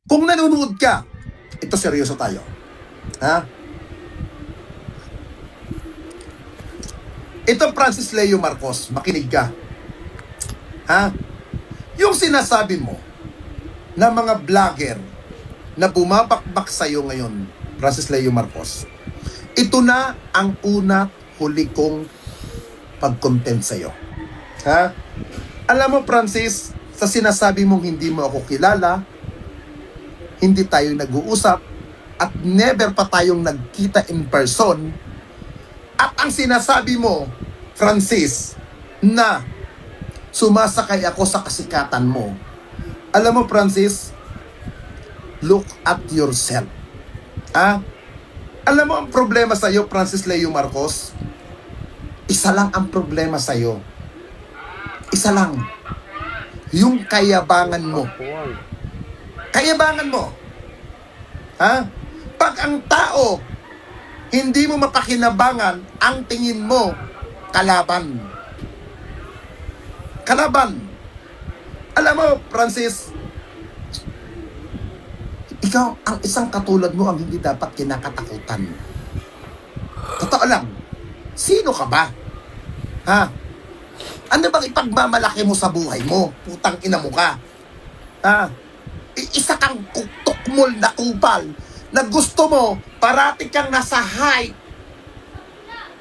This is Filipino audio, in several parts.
Kung nanonood ka, ito seryoso tayo. Ha? Ito Francis Leo Marcos, makinig ka. Ha? Yung sinasabi mo na mga vlogger na bumabakbak sa'yo ngayon, Francis Leo Marcos, ito na ang una huli kong pag-content sa'yo. Ha? Alam mo, Francis, sa sinasabi mong hindi mo ako kilala, hindi tayo nag-uusap, at never pa tayong nagkita in person, at ang sinasabi mo, Francis, na sumasakay ako sa kasikatan mo. Alam mo, Francis, look at yourself. Ha? Alam mo ang problema sa'yo, Francis Leo Marcos? Isa lang ang problema sa'yo. Isa lang. Yung kayabangan mo. Kayabangan mo. Ha? Pag ang tao hindi mo mapakinabangan, ang tingin mo kalaban. Kalaban. Alam mo, Francis, ikaw ang isang katulad mo ang hindi dapat kinakatakutan. Totoo lang. Sino ka ba? Ha? Ano bang ipagmamalaki mo sa buhay mo? Putang ina mo ka. Ha? Isa kang tukmol na kupal na gusto mo parati kang nasa high.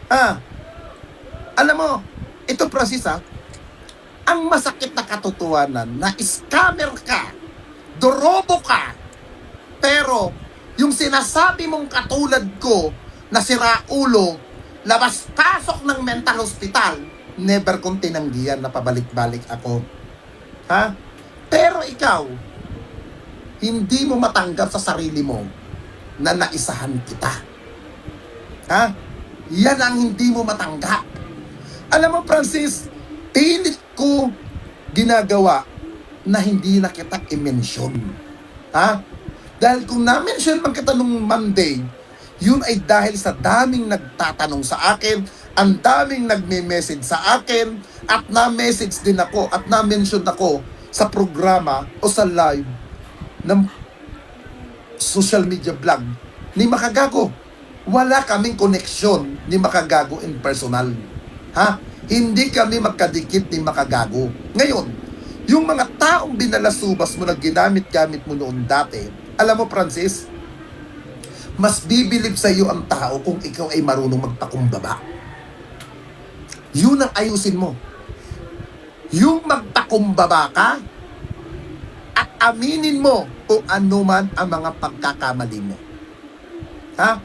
Ha? Alam mo, ito Francis ha, ang masakit na katotohanan na scammer ka, dorobo ka, pero yung sinasabi mong katulad ko na si Raulo, labas-pasok ng mental hospital, never kong tinanggihan na pabalik-balik ako. Ha? Pero ikaw, hindi mo matanggap sa sarili mo na naisahan kita. Ha? Yan ang hindi mo matanggap. Alam mo, Francis, pilit ko ginagawa na hindi na kita i-mention. Ha? Dahil kung na-mention man kita nung Monday, yun ay dahil sa daming nagtatanong sa akin, ang daming nagme-message sa akin, at na-message din ako, at na-mention ako sa programa o sa live ng social media vlog ni Makagago. Wala kaming koneksyon ni Makagago in personal. Ha? Hindi kami magkadikit ni Makagago. Ngayon, yung mga taong binalasubas mo na ginamit-gamit mo noon dati, alam mo, Francis, mas bibilib sa iyo ang tao kung ikaw ay marunong magpakumbaba. Yun ang ayusin mo. Yung magpakumbaba ka at aminin mo kung ano man ang mga pagkakamali mo. Ha?